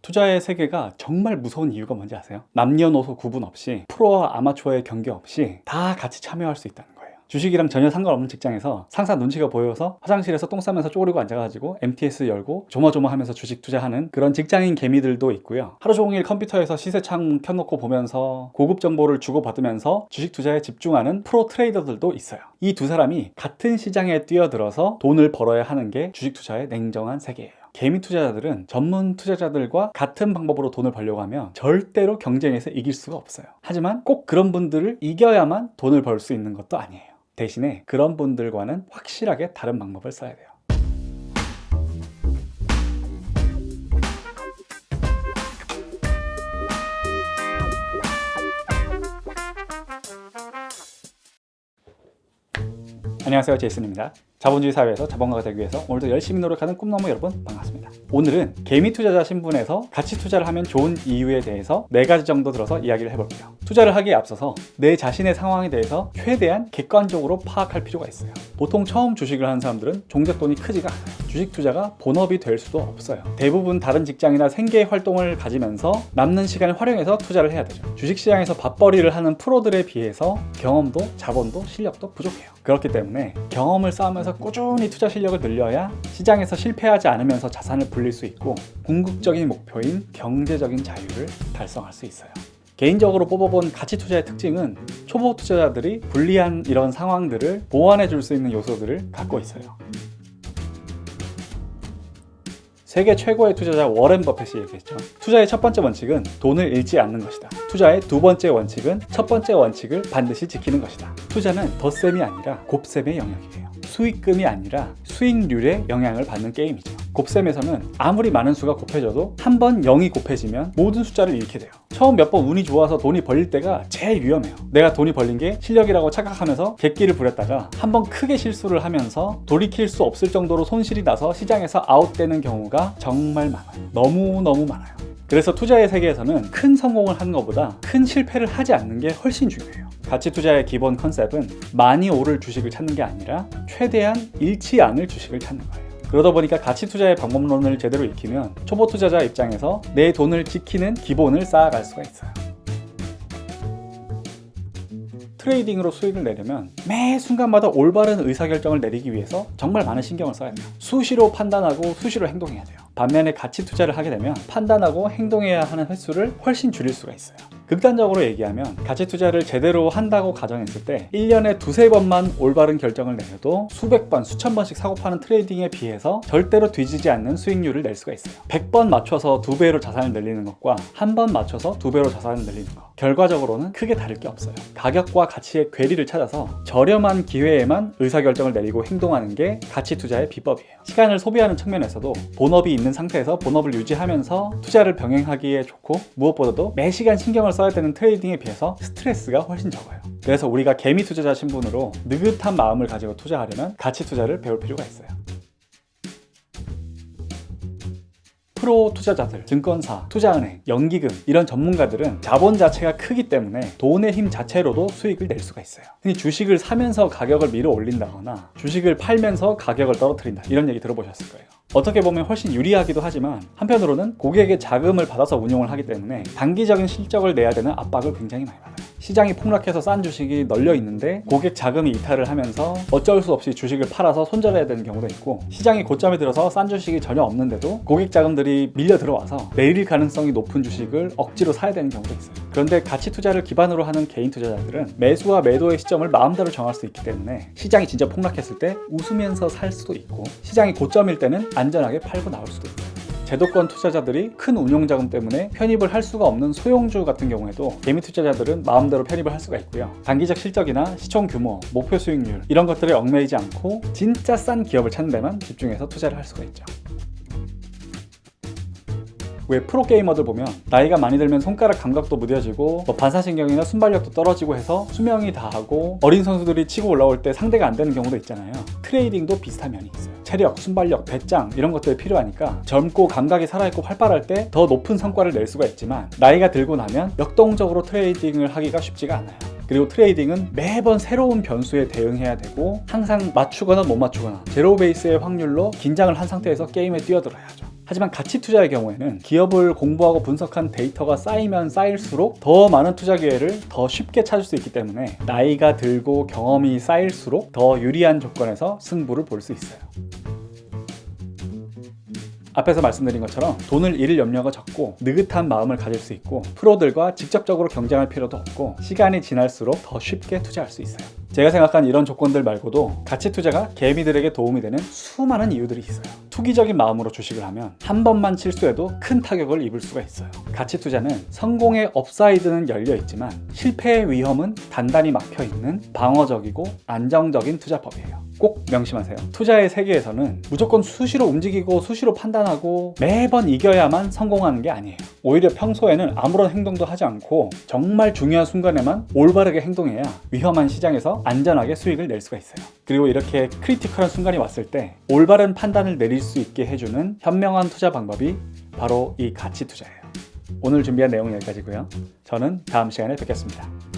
투자의 세계가 정말 무서운 이유가 뭔지 아세요? 남녀노소 구분 없이 프로와 아마추어의 경계 없이 다 같이 참여할 수 있다는 거예요. 주식이랑 전혀 상관없는 직장에서 상사 눈치가 보여서 화장실에서 똥 싸면서 쪼그리고 앉아가지고 MTS 열고 조마조마하면서 주식 투자하는 그런 직장인 개미들도 있고요. 하루 종일 컴퓨터에서 시세창 켜놓고 보면서 고급 정보를 주고받으면서 주식 투자에 집중하는 프로 트레이더들도 있어요. 이 두 사람이 같은 시장에 뛰어들어서 돈을 벌어야 하는 게 주식 투자의 냉정한 세계예요. 개미 투자자들은 전문 투자자들과 같은 방법으로 돈을 벌려고 하면 절대로 경쟁에서 이길 수가 없어요. 하지만 꼭 그런 분들을 이겨야만 돈을 벌 수 있는 것도 아니에요. 대신에 그런 분들과는 확실하게 다른 방법을 써야 돼요. 안녕하세요, 제이슨입니다. 자본주의 사회에서 자본가가 되기 위해서 오늘도 열심히 노력하는 꿈나무 여러분 반갑습니다. 오늘은 개미 투자자 신분에서 가치 투자를 하면 좋은 이유에 대해서 4가지 정도 들어서 이야기를 해볼게요. 투자를 하기에 앞서서 내 자신의 상황에 대해서 최대한 객관적으로 파악할 필요가 있어요. 보통 처음 주식을 하는 사람들은 종잣돈이 크지가 않아요. 주식 투자가 본업이 될 수도 없어요. 대부분 다른 직장이나 생계 활동을 가지면서 남는 시간을 활용해서 투자를 해야 되죠. 주식시장에서 밥벌이를 하는 프로들에 비해서 경험도 자본도 실력도 부족해요. 그렇기 때문에 경험을 쌓으면서 꾸준히 투자 실력을 늘려야 시장에서 실패하지 않으면서 자산을 불릴 수 있고 궁극적인 목표인 경제적인 자유를 달성할 수 있어요. 개인적으로 뽑아본 가치 투자의 특징은 초보 투자자들이 불리한 이런 상황들을 보완해 줄 수 있는 요소들을 갖고 있어요. 세계 최고의 투자자 워렌 버핏이 얘기했죠. 투자의 첫 번째 원칙은 돈을 잃지 않는 것이다. 투자의 두 번째 원칙은 첫 번째 원칙을 반드시 지키는 것이다. 투자는 덧셈이 아니라 곱셈의 영역이에요. 수익금이 아니라 수익률의 영향을 받는 게임이죠. 곱셈에서는 아무리 많은 수가 곱해져도 한 번 0이 곱해지면 모든 숫자를 잃게 돼요. 처음 몇 번 운이 좋아서 돈이 벌릴 때가 제일 위험해요. 내가 돈이 벌린 게 실력이라고 착각하면서 객기를 부렸다가 한 번 크게 실수를 하면서 돌이킬 수 없을 정도로 손실이 나서 시장에서 아웃되는 경우가 정말 많아요. 너무너무 많아요. 그래서 투자의 세계에서는 큰 성공을 하는 것보다 큰 실패를 하지 않는 게 훨씬 중요해요. 가치 투자의 기본 컨셉은 많이 오를 주식을 찾는 게 아니라 최대한 잃지 않을 주식을 찾는 거예요. 그러다 보니까 가치 투자의 방법론을 제대로 익히면 초보 투자자 입장에서 내 돈을 지키는 기본을 쌓아갈 수가 있어요. 트레이딩으로 수익을 내려면 매 순간마다 올바른 의사결정을 내리기 위해서 정말 많은 신경을 써야 돼요. 수시로 판단하고 수시로 행동해야 돼요. 반면에 가치 투자를 하게 되면 판단하고 행동해야 하는 횟수를 훨씬 줄일 수가 있어요. 극단적으로 얘기하면 가치 투자를 제대로 한다고 가정했을 때 1년에 두세 번만 올바른 결정을 내려도 수백 번, 수천 번씩 사고 파는 트레이딩에 비해서 절대로 뒤지지 않는 수익률을 낼 수가 있어요. 100번 맞춰서 2배로 자산을 늘리는 것과 한 번 맞춰서 2배로 자산을 늘리는 것, 결과적으로는 크게 다를 게 없어요. 가격과 가치의 괴리를 찾아서 저렴한 기회에만 의사결정을 내리고 행동하는 게 가치 투자의 비법이에요. 시간을 소비하는 측면에서도 본업이 있는 상태에서 본업을 유지하면서 투자를 병행하기에 좋고, 무엇보다도 매 시간 신경을 써야 되는 트레이딩에 비해서 스트레스가 훨씬 적어요. 그래서 우리가 개미 투자자 신분으로 느긋한 마음을 가지고 투자하려면 가치 투자를 배울 필요가 있어요. 프로 투자자들, 증권사, 투자은행, 연기금 이런 전문가들은 자본 자체가 크기 때문에 돈의 힘 자체로도 수익을 낼 수가 있어요. 흔히 주식을 사면서 가격을 밀어 올린다거나 주식을 팔면서 가격을 떨어뜨린다, 이런 얘기 들어보셨을 거예요. 어떻게 보면 훨씬 유리하기도 하지만 한편으로는 고객의 자금을 받아서 운용을 하기 때문에 단기적인 실적을 내야 되는 압박을 굉장히 많이 받아요. 시장이 폭락해서 싼 주식이 널려 있는데 고객 자금이 이탈을 하면서 어쩔 수 없이 주식을 팔아서 손절해야 되는 경우도 있고, 시장이 고점에 들어서 싼 주식이 전혀 없는데도 고객 자금들이 밀려 들어와서 내릴 가능성이 높은 주식을 억지로 사야 되는 경우도 있어요. 그런데 가치 투자를 기반으로 하는 개인 투자자들은 매수와 매도의 시점을 마음대로 정할 수 있기 때문에 시장이 진짜 폭락했을 때 웃으면서 살 수도 있고, 시장이 고점일 때는 안전하게 팔고 나올 수도 있어요. 제도권 투자자들이 큰 운용자금 때문에 편입을 할 수가 없는 소형주 같은 경우에도 개미 투자자들은 마음대로 편입을 할 수가 있고요. 단기적 실적이나 시총 규모, 목표 수익률 이런 것들에 얽매이지 않고 진짜 싼 기업을 찾는 데만 집중해서 투자를 할 수가 있죠. 왜 프로게이머들 보면 나이가 많이 들면 손가락 감각도 무뎌지고 반사신경이나 순발력도 떨어지고 해서 수명이 다하고 어린 선수들이 치고 올라올 때 상대가 안 되는 경우도 있잖아요. 트레이딩도 비슷한 면이 있어요. 체력, 순발력, 배짱 이런 것들이 필요하니까 젊고 감각이 살아있고 활발할 때 더 높은 성과를 낼 수가 있지만, 나이가 들고 나면 역동적으로 트레이딩을 하기가 쉽지가 않아요. 그리고 트레이딩은 매번 새로운 변수에 대응해야 되고 항상 맞추거나 못 맞추거나 제로 베이스의 확률로 긴장을 한 상태에서 게임에 뛰어들어야죠. 하지만 가치 투자의 경우에는 기업을 공부하고 분석한 데이터가 쌓이면 쌓일수록 더 많은 투자 기회를 더 쉽게 찾을 수 있기 때문에 나이가 들고 경험이 쌓일수록 더 유리한 조건에서 승부를 볼 수 있어요. 앞에서 말씀드린 것처럼 돈을 잃을 염려가 적고 느긋한 마음을 가질 수 있고 프로들과 직접적으로 경쟁할 필요도 없고 시간이 지날수록 더 쉽게 투자할 수 있어요. 제가 생각한 이런 조건들 말고도 가치 투자가 개미들에게 도움이 되는 수많은 이유들이 있어요. 투기적인 마음으로 주식을 하면 한 번만 실수해도 큰 타격을 입을 수가 있어요. 가치 투자는 성공의 업사이드는 열려 있지만 실패의 위험은 단단히 막혀 있는 방어적이고 안정적인 투자법이에요. 꼭 명심하세요. 투자의 세계에서는 무조건 수시로 움직이고 수시로 판단하고 매번 이겨야만 성공하는 게 아니에요. 오히려 평소에는 아무런 행동도 하지 않고 정말 중요한 순간에만 올바르게 행동해야 위험한 시장에서 안전하게 수익을 낼 수가 있어요. 그리고 이렇게 크리티컬한 순간이 왔을 때 올바른 판단을 내릴 수 있게 해주는 현명한 투자 방법이 바로 이 가치 투자예요. 오늘 준비한 내용은 여기까지고요. 저는 다음 시간에 뵙겠습니다.